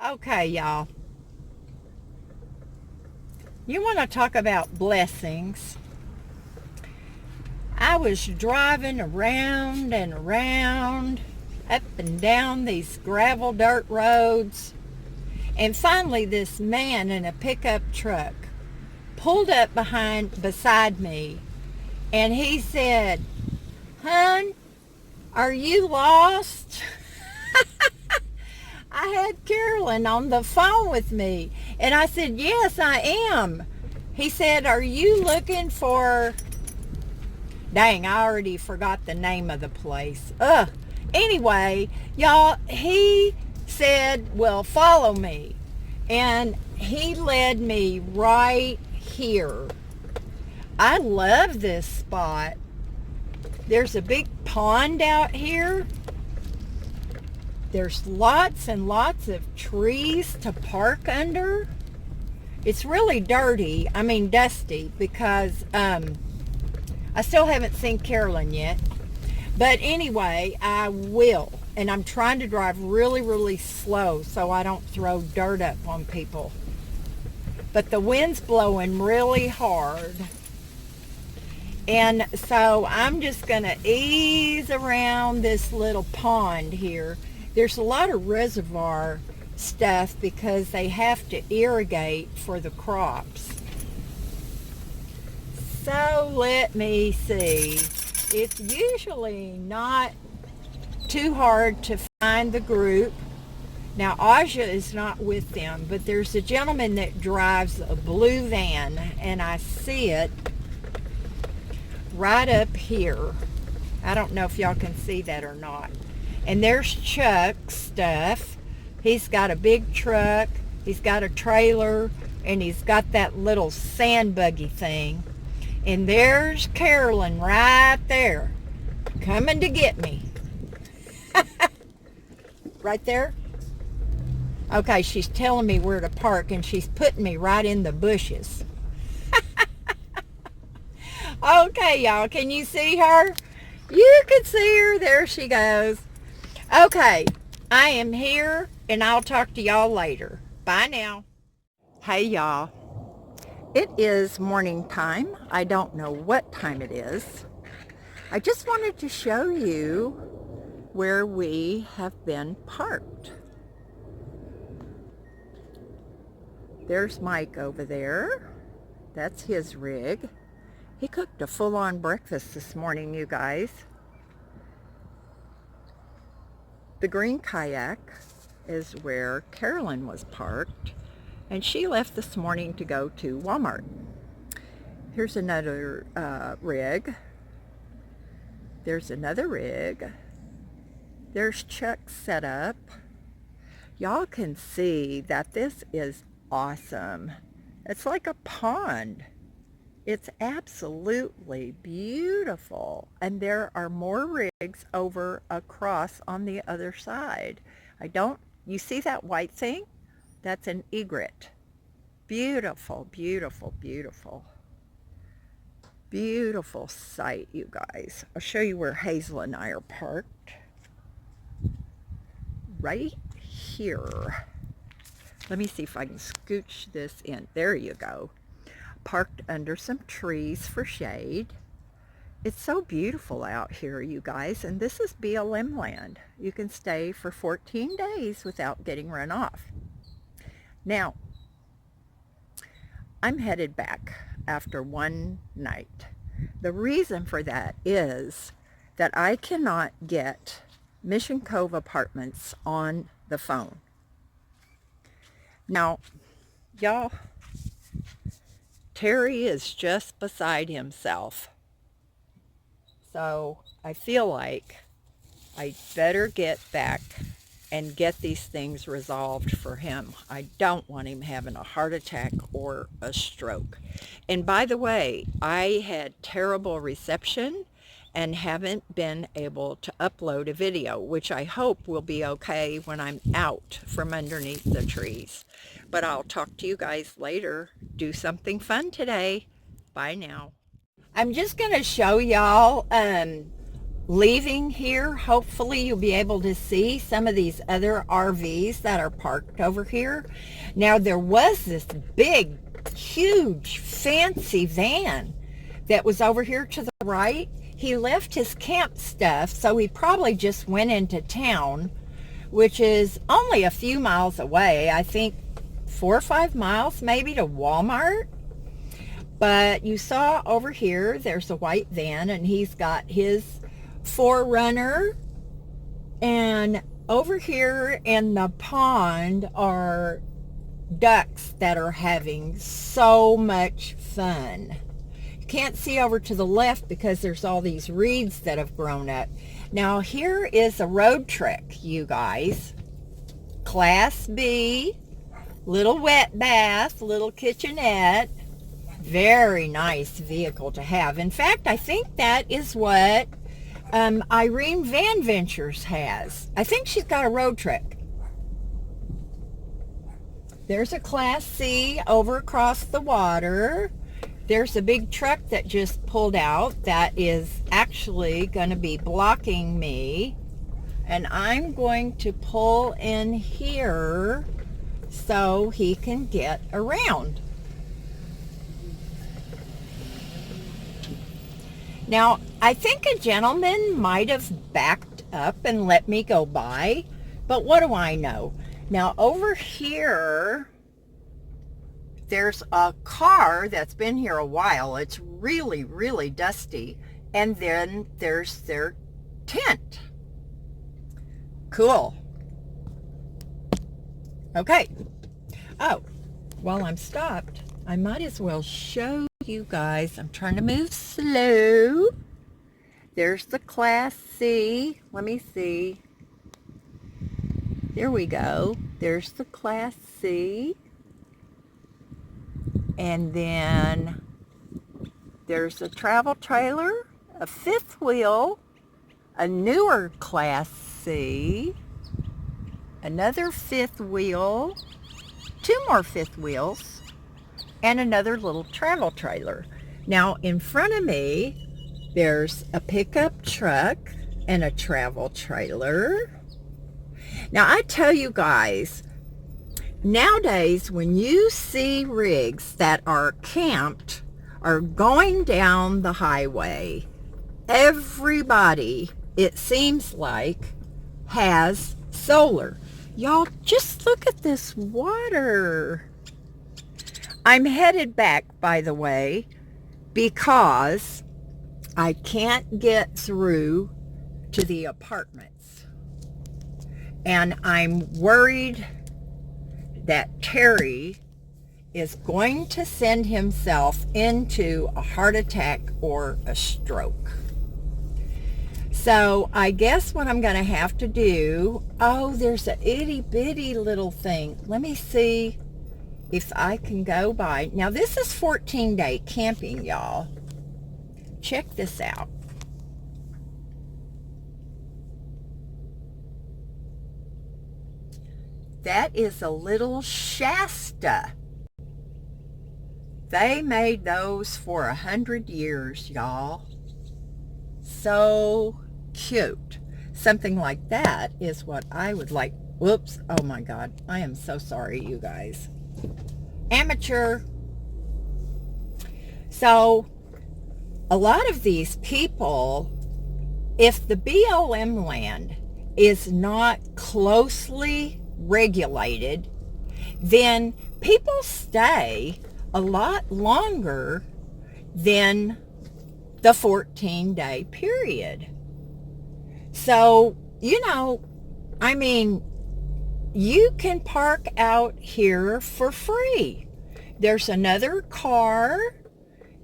Okay, y'all. You want to talk about blessings? I was driving around and around, up and down these gravel dirt roads, and finally this man in a pickup truck pulled up beside me, and he said, "Hun, are you lost?" I had Carolyn on the phone with me, and I said, "Yes, I am." He said, "Are you looking for..." Dang, I already forgot the name of the place. Anyway, y'all, he said, "Well, follow me." And he led me right here. I love this spot. There's a big pond out here. There's lots and lots of trees to park under. It's really dirty, dusty, because I still haven't seen Carolyn yet. But anyway, I will. And I'm trying to drive really, really slow so I don't throw dirt up on people. But the wind's blowing really hard. And so I'm just going to ease around this little pond here. There's a lot of reservoir stuff because they have to irrigate for the crops. So let me see. It's usually not too hard to find the group. Now, Aja is not with them, but there's a gentleman that drives a blue van, and I see it right up here. I don't know if y'all can see that or not. And there's Chuck's stuff. He's got a big truck, he's got a trailer, and he's got that little sand buggy thing. And there's Carolyn right there, coming to get me. Right there? Okay, she's telling me where to park, and she's putting me right in the bushes. Okay, y'all, can you see her? You can see her. There she goes. Okay, I am here, and I'll talk to y'all later. Bye now. Hey, y'all. It is morning time. I don't know what time it is. I just wanted to show you where we have been parked. There's Mike over there. That's his rig. He cooked a full-on breakfast this morning, you guys. The green kayak is where Carolyn was parked, and she left this morning to go to Walmart. Here's another rig. There's another rig. There's Chuck's setup. Y'all can see that this is awesome. It's like a pond. It's absolutely beautiful. And there are more rigs over across on the other side. You see that white thing? That's an egret. Beautiful, beautiful, beautiful. Beautiful sight, you guys. I'll show you where Hazel and I are parked. Right here. Let me see if I can scooch this in. There you go. Parked under some trees for shade. It's so beautiful out here, you guys, and this is BLM land. You can stay for 14 days without getting run off. Now, I'm headed back after one night. The reason for that is that I cannot get Mission Cove Apartments on the phone. Now, y'all, Terry is just beside himself. So I feel like I better get back and get these things resolved for him. I don't want him having a heart attack or a stroke. And by the way, I had terrible reception and haven't been able to upload a video, which I hope will be okay when I'm out from underneath the trees. But I'll talk to you guys later. Do something fun today. Bye now. I'm just going to show y'all leaving here, hopefully you'll be able to see some of these other RVs that are parked over here. Now, there was this big, huge, fancy van that was over here to the right. He left his camp stuff, so he probably just went into town, which is only a few miles away. I think 4 or 5 miles maybe to Walmart. But you saw over here, there's a white van, and he's got his Forerunner. And over here in the pond are ducks that are having so much fun. You can't see over to the left because there's all these reeds that have grown up. Now here is a road trick, you guys. Class B, little wet bath, little kitchenette. Very nice vehicle to have. In fact, I think that is what Irene Van Ventures has. I think she's got a road trick. There's a Class C over across the water. There's a big truck that just pulled out that is actually going to be blocking me. And I'm going to pull in here so he can get around. Now, I think a gentleman might have backed up and let me go by, but what do I know? Now, over here, there's a car that's been here a while. It's really, really dusty. And then there's their tent. Cool. Okay. Oh, while I'm stopped, I might as well show you guys. I'm trying to move slow. There's the Class C. Let me see. There we go. There's the Class C. And then there's a travel trailer, a fifth wheel, a newer Class C, another fifth wheel, 2 more fifth wheels, and another little travel trailer. Now, in front of me, there's a pickup truck and a travel trailer. Now, I tell you guys, nowadays, when you see rigs that are camped or going down the highway, everybody, it seems like, has solar. Y'all, just look at this water. I'm headed back, by the way, because I can't get through to the apartments. And I'm worried that Terry is going to send himself into a heart attack or a stroke. So I guess what I'm going to have to do, oh, there's a itty bitty little thing. Let me see if I can go by. Now, this is 14-day camping, y'all. Check this out. That is a little Shasta. They made those for 100 years, y'all. So cute. Something like that is what I would like. Whoops. Oh my God. I am so sorry, you guys. Amateur. So a lot of these people, if the BLM land is not closely regulated, then people stay a lot longer than the 14-day period. So, you know, I mean, you can park out here for free. There's another car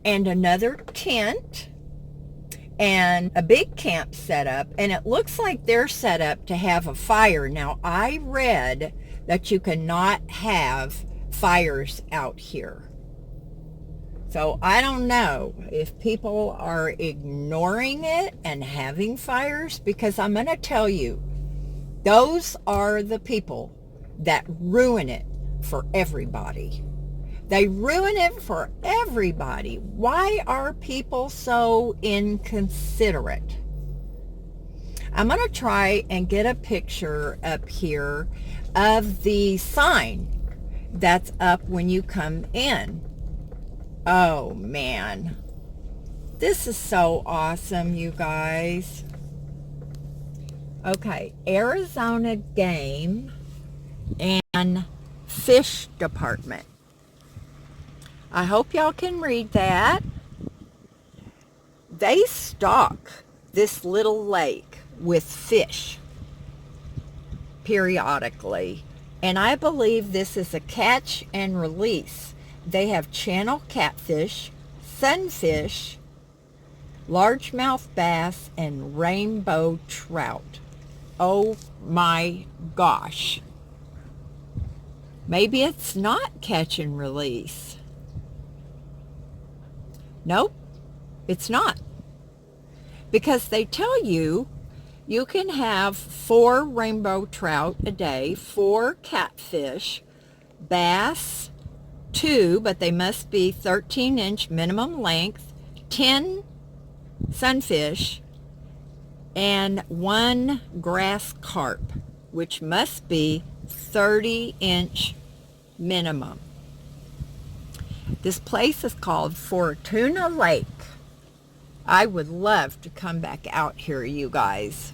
and another tent and a big camp set up, and it looks like they're set up to have a fire. Now, I read that you cannot have fires out here. So I don't know if people are ignoring it and having fires, because I'm going to tell you, those are the people that ruin it for everybody. They ruin it for everybody. Why are people so inconsiderate? I'm going to try and get a picture up here of the sign that's up when you come in. Oh, man. This is so awesome, you guys. Okay, Arizona Game and Fish Department. I hope y'all can read that. They stock this little lake with fish periodically, and I believe this is a catch and release. They have channel catfish, sunfish, largemouth bass, and rainbow trout. Oh my gosh. Maybe it's not catch and release. Nope, it's not. Because they tell you you can have 4 rainbow trout a day, 4 catfish, bass, 2, but they must be 13-inch minimum length, 10 sunfish, and 1 grass carp, which must be 30-inch minimum. This place is called Fortuna Lake. I would love to come back out here, you guys.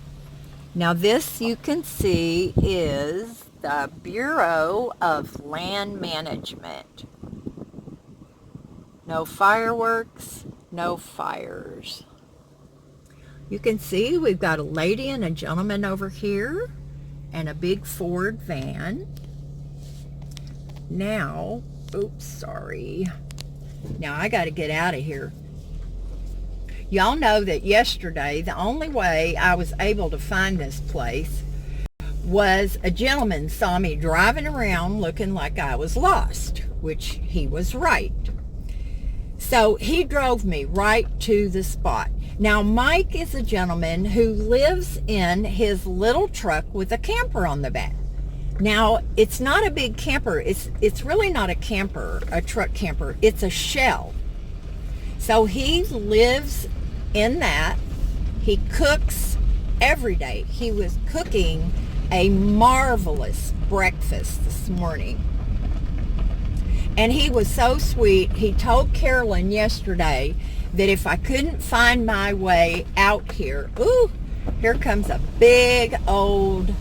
Now this, you can see, is the Bureau of Land Management. No fireworks, no fires. You can see we've got a lady and a gentleman over here and a big Ford van. Now, oops, sorry. Now I got to get out of here. Y'all know that yesterday, the only way I was able to find this place was a gentleman saw me driving around looking like I was lost, which he was right. So he drove me right to the spot. Now, Mike is a gentleman who lives in his little truck with a camper on the back. Now, it's not a big camper. It's really not a camper, a truck camper. It's a shell. So he lives in that. He cooks every day. He was cooking a marvelous breakfast this morning. And he was so sweet. He told Carolyn yesterday that if I couldn't find my way out here, ooh, here comes a big old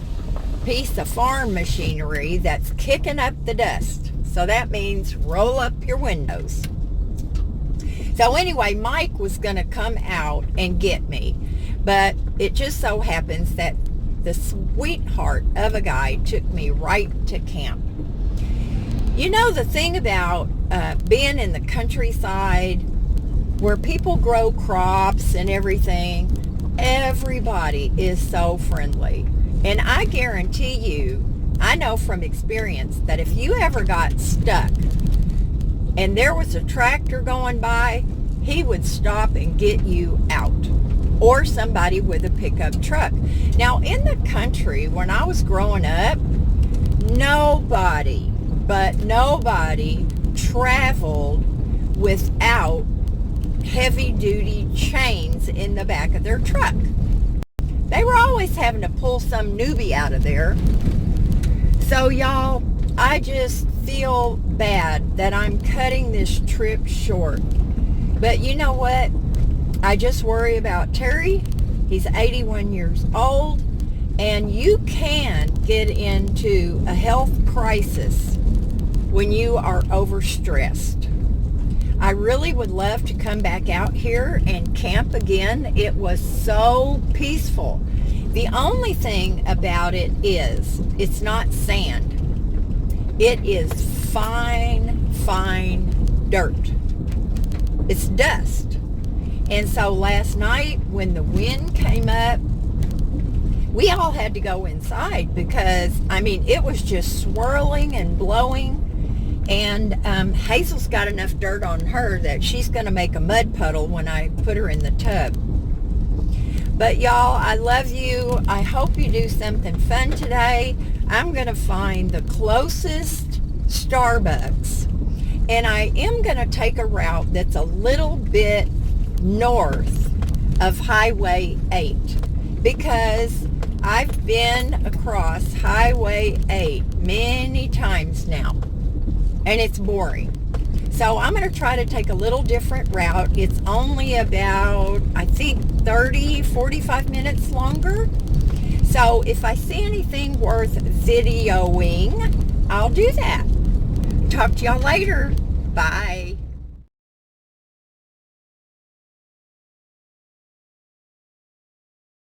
piece of farm machinery that's kicking up the dust. So that means roll up your windows. So anyway, Mike was going to come out and get me, but it just so happens that the sweetheart of a guy took me right to camp. You know, the thing about being in the countryside where people grow crops and everything, everybody is so friendly. And I guarantee you, I know from experience that if you ever got stuck and there was a tractor going by, he would stop and get you out, or somebody with a pickup truck. Now, in the country, when I was growing up, nobody traveled without heavy-duty chains in the back of their truck. They were always having to pull some newbie out of there. So, y'all, I just feel bad that I'm cutting this trip short. But you know what? I just worry about Terry. He's 81 years old, and you can get into a health crisis when you are overstressed. I really would love to come back out here and camp again. It was so peaceful. The only thing about it is it's not sand. It is fine, fine dirt. It's dust. And so last night when the wind came up, we all had to go inside because, I mean, it was just swirling and blowing. And Hazel's got enough dirt on her that she's going to make a mud puddle when I put her in the tub. But y'all, I love you. I hope you do something fun today. I'm going to find the closest Starbucks. And I am going to take a route that's a little bit north of Highway 8. because I've been across Highway 8 many times now, and it's boring. So I'm going to try to take a little different route. It's only about, I think, 45 minutes longer. So if I see anything worth videoing, I'll do that. Talk to y'all later. Bye.